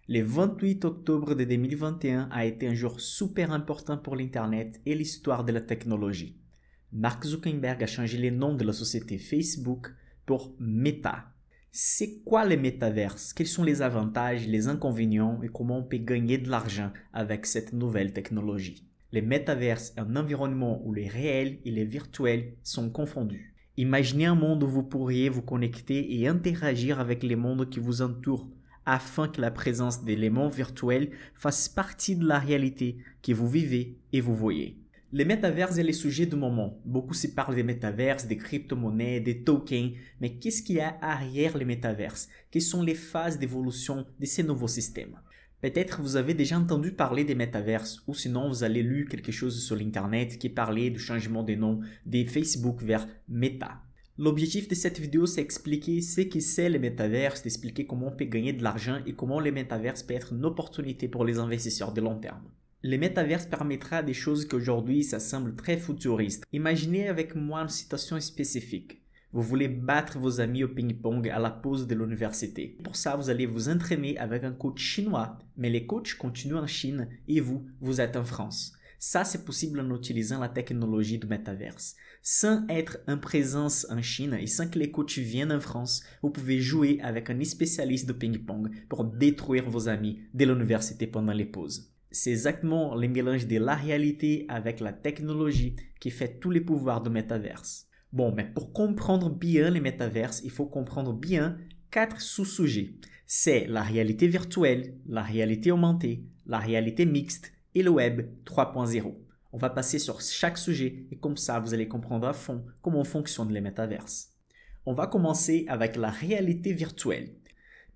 Le 28 octobre de 2021 a été un jour super important pour l'Internet et l'histoire de la technologie. Mark Zuckerberg a changé le nom de la société Facebook pour Meta. C'est quoi le métaverse? Quels sont les avantages, les inconvénients et comment on peut gagner de l'argent avec cette nouvelle technologie? Le métaverse est un environnement où le réel et le virtuel sont confondus. Imaginez un monde où vous pourriez vous connecter et interagir avec les mondes qui vous entourent afin que la présence d'éléments virtuels fasse partie de la réalité que vous vivez et vous voyez. Le métaverse est le sujet du moment. Beaucoup se parlent des métaverses, des crypto-monnaies, des tokens, mais qu'est-ce qu'il y a derrière les métaverses? Quelles sont les phases d'évolution de ces nouveaux systèmes? Peut-être vous avez déjà entendu parler des métaverses ou sinon vous avez lu quelque chose sur l'internet qui parlait du changement de nom de Facebook vers Meta. L'objectif de cette vidéo c'est d'expliquer ce que c'est le métaverse, d'expliquer comment on peut gagner de l'argent et comment le métaverse peut être une opportunité pour les investisseurs de long terme. Le métaverse permettra des choses qu'aujourd'hui ça semble très futuriste. Imaginez avec moi une situation spécifique. Vous voulez battre vos amis au ping-pong à la pause de l'université. Pour ça, vous allez vous entraîner avec un coach chinois, mais les coachs continuent en Chine et vous êtes en France. Ça, c'est possible en utilisant la technologie du métaverse. Sans être en présence en Chine et sans que les coachs viennent en France, vous pouvez jouer avec un spécialiste de ping-pong pour détruire vos amis de l'université pendant les pauses. C'est exactement le mélange de la réalité avec la technologie qui fait tous les pouvoirs du métaverse. Bon, mais pour comprendre bien les métaverses, il faut comprendre bien 4 sous-sujets. C'est la réalité virtuelle, la réalité augmentée, la réalité mixte et le web 3.0. On va passer sur chaque sujet et comme ça, vous allez comprendre à fond comment fonctionnent les métaverses. On va commencer avec la réalité virtuelle.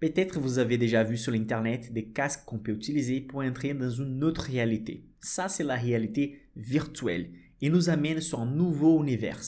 Peut-être vous avez déjà vu sur l'internet des casques qu'on peut utiliser pour entrer dans une autre réalité. Ça, c'est la réalité virtuelle et nous amène sur un nouveau univers.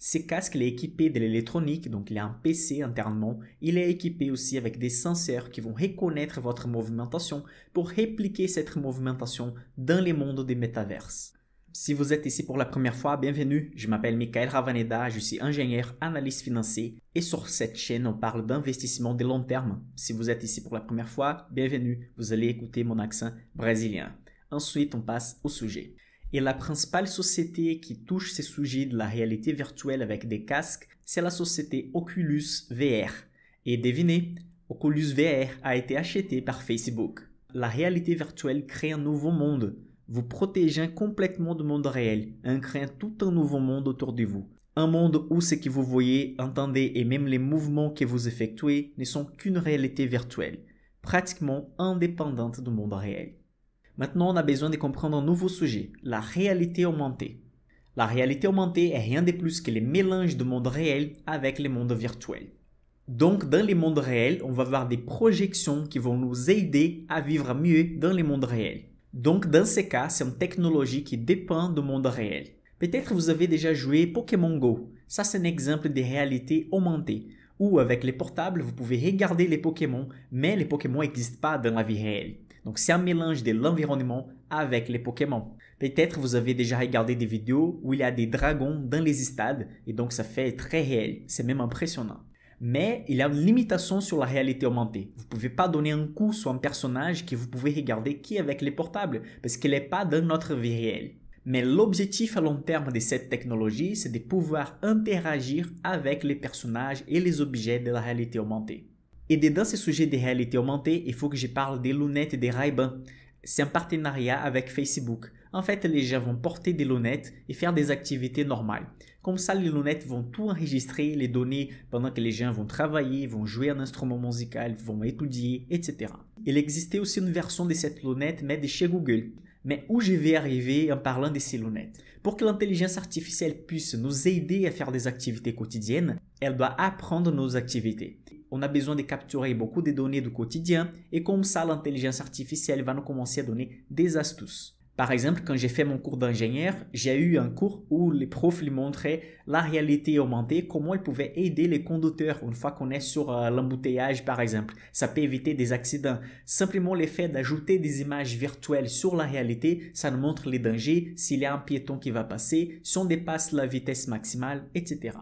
Ce casque est équipé de l'électronique, donc il a un PC internement. Il est équipé aussi avec des senseurs qui vont reconnaître votre movimentation pour répliquer cette movimentation dans les mondes des métaverses. Si vous êtes ici pour la première fois, bienvenue. Je m'appelle Michael Ravaneda, je suis ingénieur, analyste financier et sur cette chaîne, on parle d'investissement de long terme. Si vous êtes ici pour la première fois, bienvenue. Vous allez écouter mon accent brésilien. Ensuite, on passe au sujet. Et la principale société qui touche ces sujets de la réalité virtuelle avec des casques, c'est la société Oculus VR. Et devinez, Oculus VR a été acheté par Facebook. La réalité virtuelle crée un nouveau monde, vous protégeant complètement du monde réel, en créant tout un nouveau monde autour de vous. Un monde où ce que vous voyez, entendez et même les mouvements que vous effectuez ne sont qu'une réalité virtuelle, pratiquement indépendante du monde réel. Maintenant, on a besoin de comprendre un nouveau sujet, la réalité augmentée. La réalité augmentée est rien de plus que le mélange du monde réel avec le monde virtuel. Donc, dans les mondes réels, on va avoir des projections qui vont nous aider à vivre mieux dans les mondes réels. Donc, dans ce cas, c'est une technologie qui dépend du monde réel. Peut-être vous avez déjà joué Pokémon Go. Ça, c'est un exemple de réalité augmentée, où avec les portables, vous pouvez regarder les Pokémon, mais les Pokémon n'existent pas dans la vie réelle. Donc, c'est un mélange de l'environnement avec les Pokémon. Peut-être vous avez déjà regardé des vidéos où il y a des dragons dans les stades et donc ça fait très réel. C'est même impressionnant. Mais il y a une limitation sur la réalité augmentée. Vous ne pouvez pas donner un coup sur un personnage que vous pouvez regarder qu'avec les portables parce qu'il n'est pas dans notre vie réelle. Mais l'objectif à long terme de cette technologie, c'est de pouvoir interagir avec les personnages et les objets de la réalité augmentée. Et dans ce sujet de réalité augmentée, il faut que je parle des lunettes des Ray-Ban. C'est un partenariat avec Facebook. En fait, les gens vont porter des lunettes et faire des activités normales. Comme ça, les lunettes vont tout enregistrer, les données pendant que les gens vont travailler, vont jouer un instrument musical, vont étudier, etc. Il existait aussi une version de cette lunette, mais de chez Google. Mais où je vais arriver en parlant de ces lunettes? Pour que l'intelligence artificielle puisse nous aider à faire des activités quotidiennes, elle doit apprendre nos activités. On a besoin de capturer beaucoup de données du quotidien et comme ça, l'intelligence artificielle va nous commencer à donner des astuces. Par exemple, quand j'ai fait mon cours d'ingénieur, j'ai eu un cours où les profs lui montraient la réalité augmentée, comment ils pouvaient aider les conducteurs une fois qu'on est sur l'embouteillage par exemple. Ça peut éviter des accidents. Simplement le fait d'ajouter des images virtuelles sur la réalité, ça nous montre les dangers, s'il y a un piéton qui va passer, si on dépasse la vitesse maximale, etc.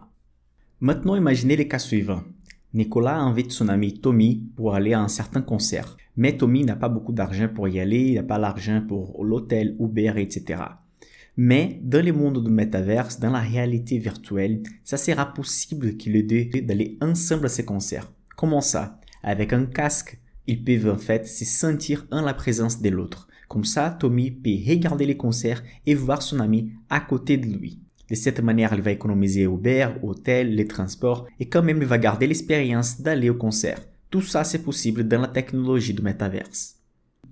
Maintenant, imaginez les cas suivants. Nicolas invite son ami Tommy pour aller à un certain concert. Mais Tommy n'a pas beaucoup d'argent pour y aller, il n'a pas l'argent pour l'hôtel, Uber, etc. Mais dans le monde du métaverse, dans la réalité virtuelle, ça sera possible qu'ils les deux d'aller ensemble à ces concerts. Comment ça? Avec un casque, ils peuvent en fait se sentir en la présence de l'autre. Comme ça, Tommy peut regarder les concerts et voir son ami à côté de lui. De cette manière, il va économiser Uber, hôtel, les transports et quand même il va garder l'expérience d'aller au concert. Tout ça, c'est possible dans la technologie du métaverse.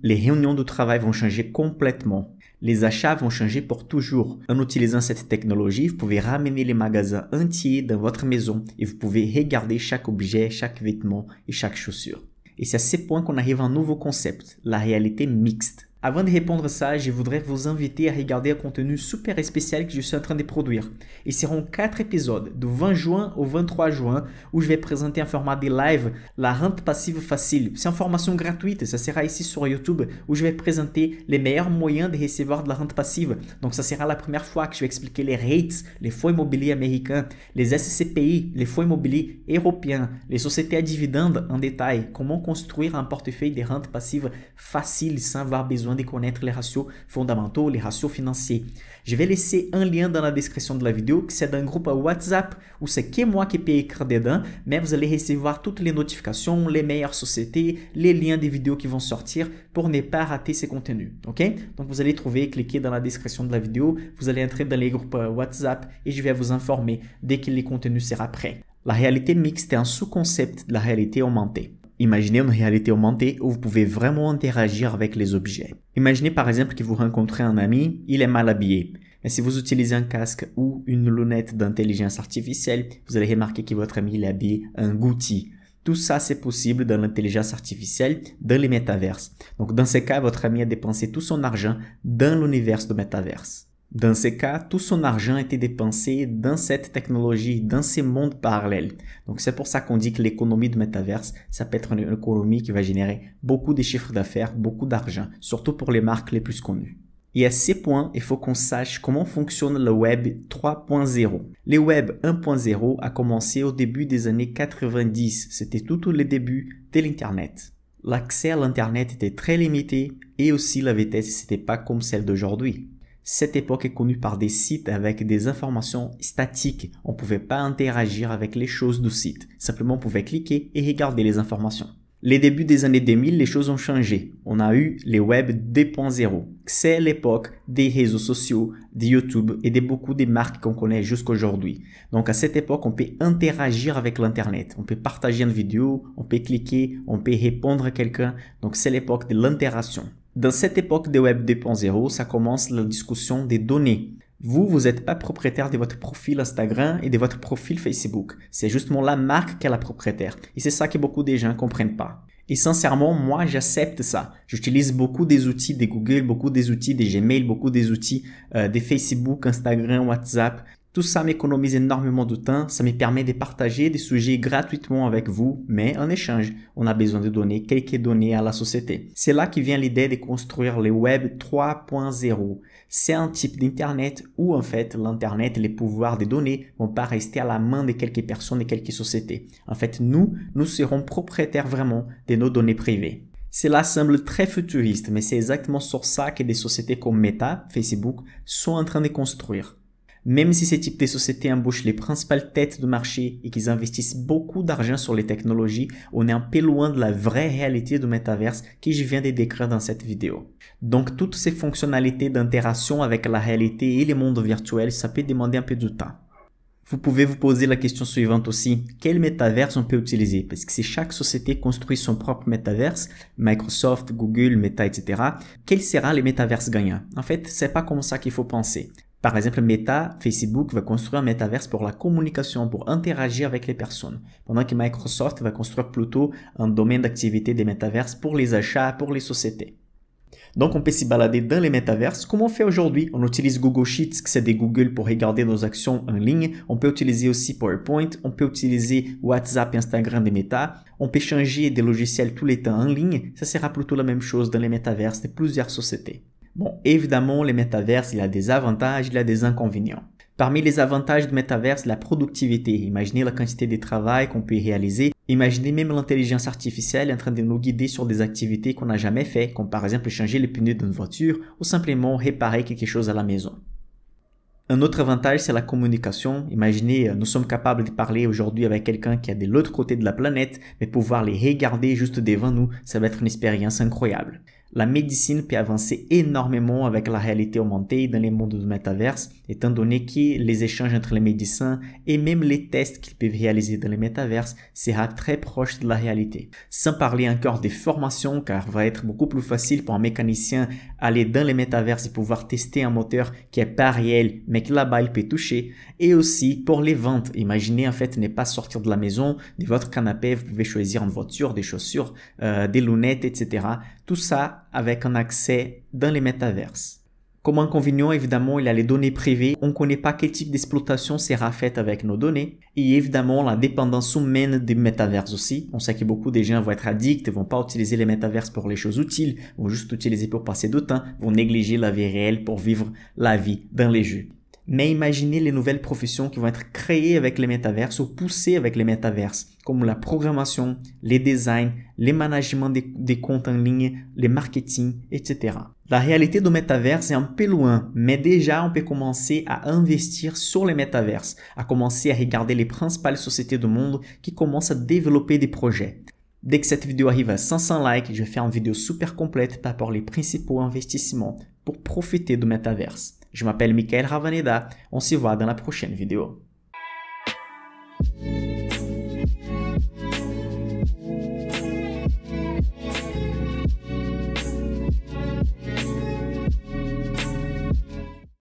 Les réunions de travail vont changer complètement. Les achats vont changer pour toujours. En utilisant cette technologie, vous pouvez ramener les magasins entiers dans votre maison et vous pouvez regarder chaque objet, chaque vêtement et chaque chaussure. Et c'est à ce point qu'on arrive à un nouveau concept, la réalité mixte. Avant de répondre à ça, je voudrais vous inviter à regarder un contenu super spécial que je suis en train de produire. Ils seront 4 épisodes, du 20 juin au 23 juin, où je vais présenter en format de live la rente passive facile. C'est une formation gratuite, ça sera ici sur YouTube, où je vais présenter les meilleurs moyens de recevoir de la rente passive. Donc ça sera la première fois que je vais expliquer les rates, les fonds immobiliers américains, les SCPI, les fonds immobiliers européens, les sociétés à dividendes en détail, comment construire un portefeuille de rente passive facile sans avoir besoin de connaître les ratios fondamentaux, les ratios financiers. Je vais laisser un lien dans la description de la vidéo, que c'est d'un groupe WhatsApp où c'est que moi qui peux écrire dedans, mais vous allez recevoir toutes les notifications, les meilleures sociétés, les liens des vidéos qui vont sortir pour ne pas rater ces contenus. Ok? Donc vous allez trouver, cliquez dans la description de la vidéo, vous allez entrer dans les groupes WhatsApp et je vais vous informer dès que le contenu sera prêt. La réalité mixte est un sous-concept de la réalité augmentée. Imaginez une réalité augmentée où vous pouvez vraiment interagir avec les objets. Imaginez par exemple que vous rencontrez un ami, il est mal habillé. Mais si vous utilisez un casque ou une lunette d'intelligence artificielle, vous allez remarquer que votre ami est habillé en Gucci. Tout ça, c'est possible dans l'intelligence artificielle, dans les métaverses. Donc dans ce cas, votre ami a dépensé tout son argent dans l'univers du métaverse. Dans ce cas, tout son argent a été dépensé dans cette technologie, dans ces mondes parallèles. Donc c'est pour ça qu'on dit que l'économie du métaverse, ça peut être une économie qui va générer beaucoup de chiffres d'affaires, beaucoup d'argent, surtout pour les marques les plus connues. Et à ces points, il faut qu'on sache comment fonctionne le Web 3.0. Le Web 1.0 a commencé au début des années 90. C'était tout le début de l'Internet. L'accès à l'Internet était très limité et aussi la vitesse n'était pas comme celle d'aujourd'hui. Cette époque est connue par des sites avec des informations statiques. On ne pouvait pas interagir avec les choses du site. Simplement, on pouvait cliquer et regarder les informations. Les débuts des années 2000, les choses ont changé. On a eu les Web 2.0. C'est l'époque des réseaux sociaux, de YouTube et de beaucoup de marques qu'on connaît jusqu'aujourd'hui. Donc à cette époque, on peut interagir avec l'Internet. On peut partager une vidéo, on peut cliquer, on peut répondre à quelqu'un. Donc c'est l'époque de l'interaction. Dans cette époque de Web 2.0, ça commence la discussion des données. Vous n'êtes pas propriétaire de votre profil Instagram et de votre profil Facebook. C'est justement la marque qui est la propriétaire. Et c'est ça que beaucoup de gens ne comprennent pas. Et sincèrement, moi, j'accepte ça. J'utilise beaucoup des outils de Google, beaucoup des outils de Gmail, beaucoup des outils de Facebook, Instagram, WhatsApp. Tout ça m'économise énormément de temps, ça me permet de partager des sujets gratuitement avec vous, mais en échange, on a besoin de donner quelques données à la société. C'est là que vient l'idée de construire le Web 3.0. C'est un type d'Internet où en fait l'Internet et les pouvoirs des données vont pas rester à la main de quelques personnes et quelques sociétés. En fait, nous serons propriétaires vraiment de nos données privées. Cela semble très futuriste, mais c'est exactement sur ça que des sociétés comme Meta, Facebook, sont en train de construire. Même si ces types de sociétés embauchent les principales têtes de marché et qu'ils investissent beaucoup d'argent sur les technologies, on est un peu loin de la vraie réalité du métaverse que je viens de décrire dans cette vidéo. Donc toutes ces fonctionnalités d'interaction avec la réalité et les mondes virtuels, ça peut demander un peu de temps. Vous pouvez vous poser la question suivante aussi, quel métaverse on peut utiliser? Parce que si chaque société construit son propre métaverse, Microsoft, Google, Meta, etc., quel sera le métaverse gagnant? En fait, c'est pas comme ça qu'il faut penser. Par exemple, Meta, Facebook va construire un métaverse pour la communication, pour interagir avec les personnes, pendant que Microsoft va construire plutôt un domaine d'activité des métaverses pour les achats, pour les sociétés. Donc, on peut s'y balader dans les métaverses. Comme on fait aujourd'hui, on utilise Google Sheets, que c'est des Google pour regarder nos actions en ligne. On peut utiliser aussi PowerPoint. On peut utiliser WhatsApp et Instagram des Meta. On peut changer des logiciels tous les temps en ligne. Ça sera plutôt la même chose dans les métaverses de plusieurs sociétés. Bon, évidemment, les métaverses, il y a des avantages, il y a des inconvénients. Parmi les avantages du métaverse, la productivité. Imaginez la quantité de travail qu'on peut réaliser. Imaginez même l'intelligence artificielle en train de nous guider sur des activités qu'on n'a jamais fait, comme par exemple changer les pneus d'une voiture ou simplement réparer quelque chose à la maison. Un autre avantage, c'est la communication. Imaginez, nous sommes capables de parler aujourd'hui avec quelqu'un qui est de l'autre côté de la planète, mais pouvoir les regarder juste devant nous, ça va être une expérience incroyable. La médecine peut avancer énormément avec la réalité augmentée dans les mondes du métaverse, étant donné que les échanges entre les médecins et même les tests qu'ils peuvent réaliser dans les métaverses sera très proche de la réalité. Sans parler encore des formations, car il va être beaucoup plus facile pour un mécanicien aller dans les métaverses et pouvoir tester un moteur qui est pas réel, mais que là-bas il peut toucher. Et aussi pour les ventes. Imaginez en fait ne pas sortir de la maison, de votre canapé, vous pouvez choisir une voiture, des chaussures, des lunettes, etc. Tout ça avec un accès dans les métaverses. Comme inconvénient, évidemment, il y a les données privées. On ne connaît pas quel type d'exploitation sera faite avec nos données. Et évidemment, la dépendance humaine des métaverses aussi. On sait que beaucoup de gens vont être addicts, ne vont pas utiliser les métaverses pour les choses utiles, vont juste utiliser pour passer du temps, vont négliger la vie réelle pour vivre la vie dans les jeux. Mais imaginez les nouvelles professions qui vont être créées avec les métaverses ou poussées avec les métaverses, comme la programmation, les designs, les managements des comptes en ligne, les marketing, etc. La réalité du métaverse est un peu loin, mais déjà on peut commencer à investir sur les métaverses, à commencer à regarder les principales sociétés du monde qui commencent à développer des projets. Dès que cette vidéo arrive à 500 likes, je vais faire une vidéo super complète par rapport aux principaux investissements pour profiter du métaverse. Je m'appelle Michael Ravaneda, on se voit dans la prochaine vidéo.